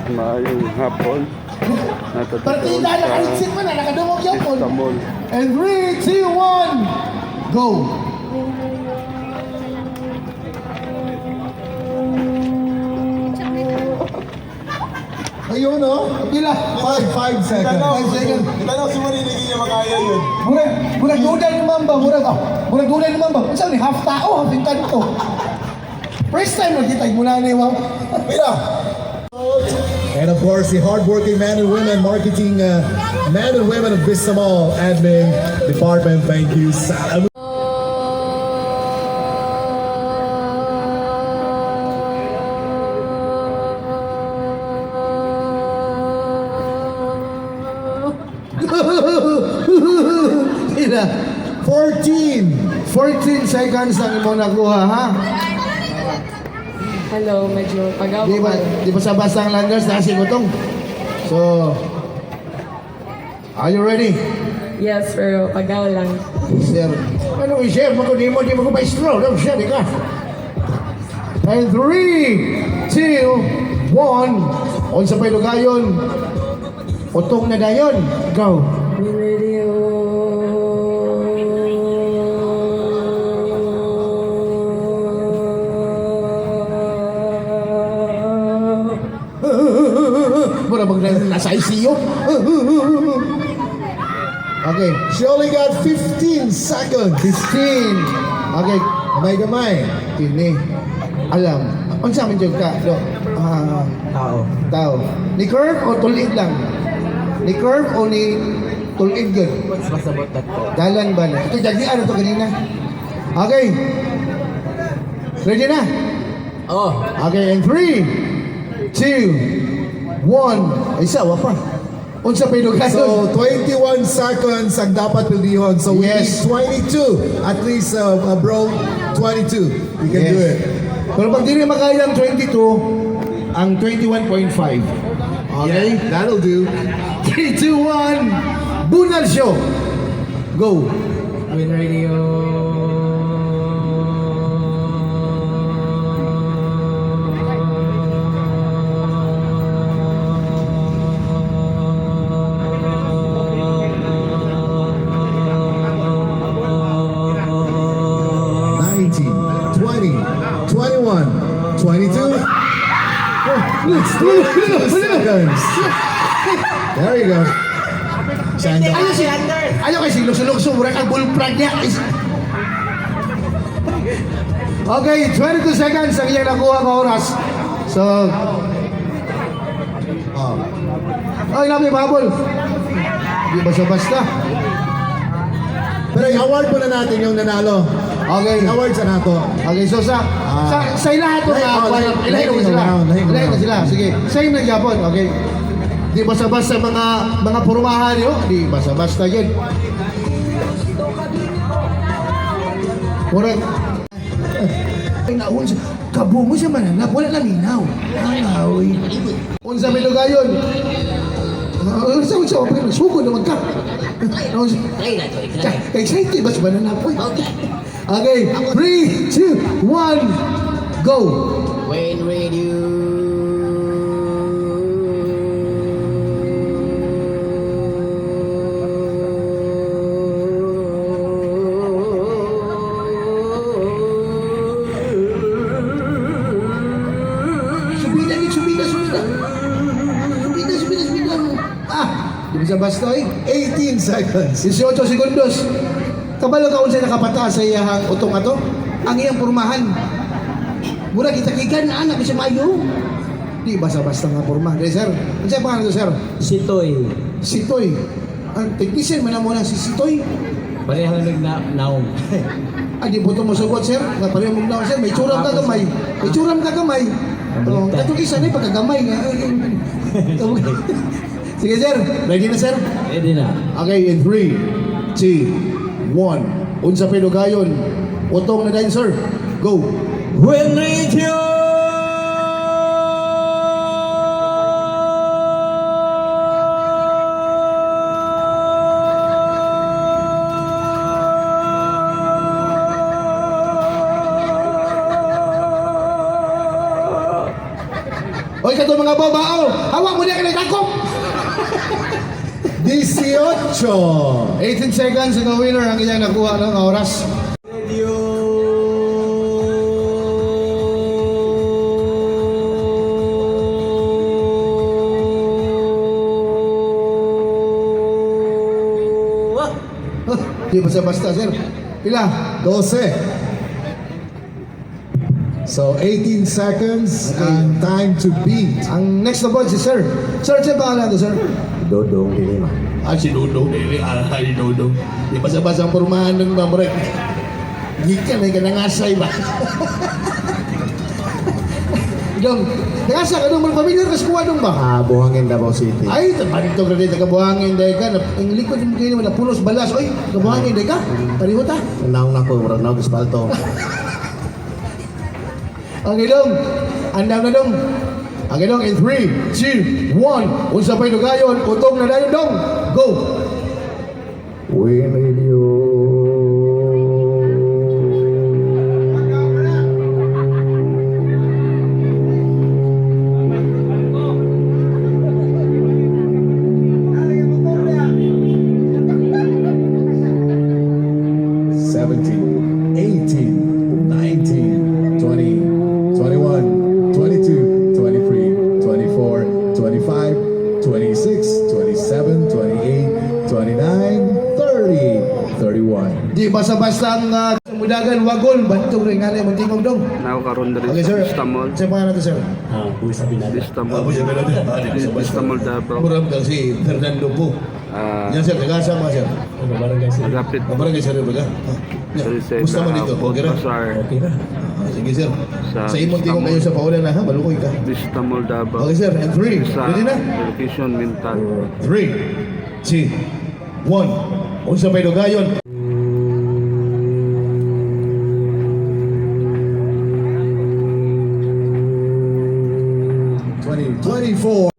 Maayong hapon. Natatutuan Partida, sa nakalitsit mo na, nakadungog yung phone. Istanbul. And 3, 2, 1, go! Ayun o, pila? 5 seconds. 5 seconds. Tanong si Marini, hindi niya makaya yun. Murag dudan ni Mamba, murag dudan ni Mamba. Ano ni half tao, half kanto. First time nakita muna ni Mamba. Mira! And of course, the hardworking men and women, marketing men and women of Vista Mall Admin Department, thank you. Pila? 14 seconds ang imo nakuha, ha? Hello, medyo pagaw Di ba, di ba sa basang landers na sigutong? So, are you ready? Yes, pero pagaw lang. Sir. Ano i-share mo ko? Di mo pa-straw. No, share ka. And 3, 2, 1. On sa pay lugayon. Utong na dayon. Go. Radio. Mura nasa ICU. Okay. She only got 15 seconds. 15. Okay. Gamay. Kini. Alam. Ano sa amin dyan ka? Tao. Ni curve o tulid lang? Ni curve o ni tulid good? Dalan ba na? Ito jadi ano to kanina? Okay. Ready na? Oh. Okay, and 3, 2, 1. Ay, sawa pa. Unsa pa ilugan? So, 21 seconds ang dapat pildihon. So, we Yes. need 22. At least, bro, 22. You can do it. Pero pag di rin makaya ang 22, ang 21.5. Okay? Yeah, that'll do. 3, 2, 1. Bunal show. Go. Win Radio. Seconds. There you go. Sandal. Ayaw kasi lugso-lugso. Mura kang bullfrog niya. Okay, 22 seconds ang iyang nakuha ka oras. So, ay, namin babol. Di basta-basta. Pero i-award muna natin yung nanalo. Okay. I-award sa nato. Okay, so sa lahat ng ilahin ko sila. Ilahin ko sila. Sige, same na Japon. Okay. Di basta-basta mga purumahan yun. Di basta-basta yun. Murag. Ay, naun siya. Kabo mo siya mananap. Wala lang minaw. Awi. Unsa may lugayon. Unsa pa sugo naman ka. Excited ba sa mananap? Okay, 3, 2, 1, go! Win Radio. Subida. Di ba basta eh? 18 seconds. 18 segundos. Kabalo ka unsa nakapataas sa iyang utong ato? Ang iyang pormahan. Mura kita kikan na anak sa mayo. Di basta-basta nga porma. Dahil sir, ano siya pangalan to sir? Sitoy. Ang technician man mo na si Sitoy. Parehang nagnaong. Ay, di buto mo sugot sir. Nga pareho mong naon sir. May churam ka gamay. Katong isa na pagkagamay nga. Sige sir, ready na sir? Ready na. Okay, in 3, 2, 1. Unsa pa lugayon? Utong na dahil sir. Go. Win Radio. Oy, kato mga babao, hawak mo niya kanay takop. 18. 18 seconds ang winner ang iyang nakuha ng oras. Di basta-basta, sir. Pila? 12. So 18 seconds and time to beat. Ang next na point si sir. Sir, sir, pangalan to, sir? Dodong Dilima. Si Dudong. Ay, Dudong. Di basta-basta ang pormahan ng mamrek. Gikan ay kanangasay ba? Dong, nangasa ka dong, familiar ka sa kuha dong ba? Buhangin Davao City. Ay, tapanito ka rin, tagabuhangin dahil ka. Ang likod mo kayo naman, napunos balas. Oy, kabuhangin dahil ka. Pariho ta. Naong na ko, murag na espalto. Okay, dong. Andam na dong. Okay, dong. In 3, 2, 1. Unsa pa'y dugayon, utong na dayon dong. Go! Win Radio. Di basta-basta ang mudagan, wagol, bantog rin nga na yung tingog dong. Now karon diri Okay, sir. sa Istamol. Sa pangalan natin, sir? Istamol. Apo siya meron din. Istamol Davao. Muram kang si Fernando po. Ah, Yan, sir. Nagasa mga, sir. agapit Mabarangay, sir. Baga. Gusto mo dito? Okay ra? Pasar Sige, sir. Sa Sa imong tingog kayo sa paulan na, ha? Malukoy ka. Istamol Davao. Okay, sir. And 3. Sa Ready na? location mental. 3, 2, 1. Unsa pa'y dugayon? 24.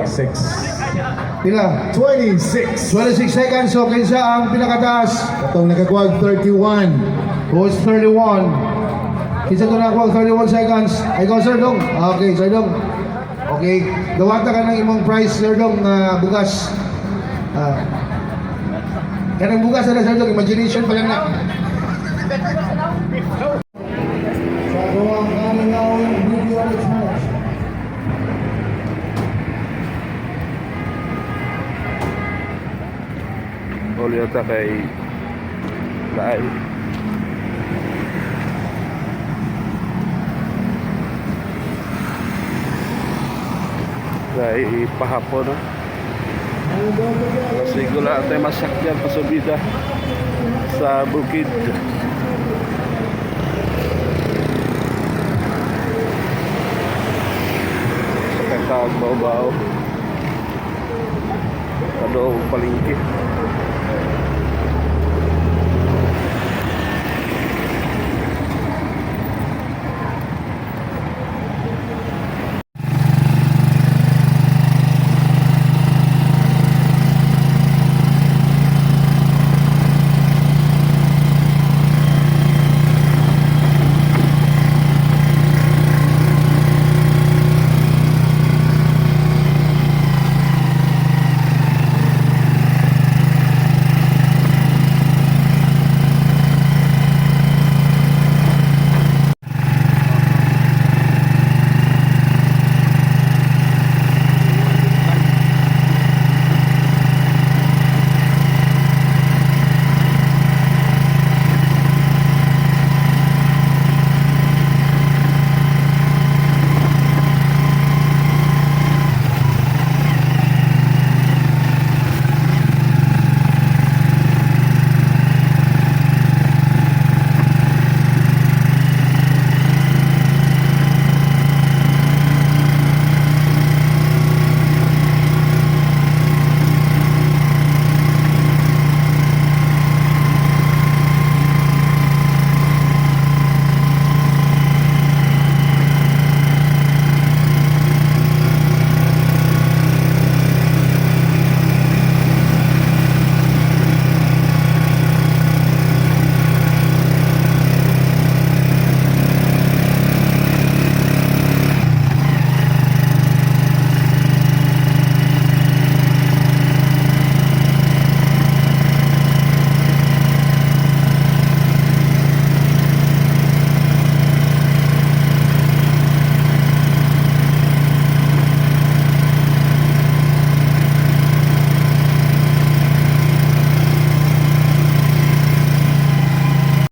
26. Pila? 26. 26 seconds. So, kinsa ang pinakataas? Katong nakakuha 31. Who's 31? Kinsa ito nakakuha 31 seconds? Ay, go, Sir Dong. Okay, Sir Dong. Okay. Gawata ka ng imong price, Sir Dong, bugas. Kanang bugas na, Sir Dong. Imagination pa lang na. Sa gawang kanang video ulit mo. Uli yata kay Laay. Laay pahapon na. Kasi gula tayo masakyan pasubida sa bukid. Sa kakawag bao-bao. Kadong palingki.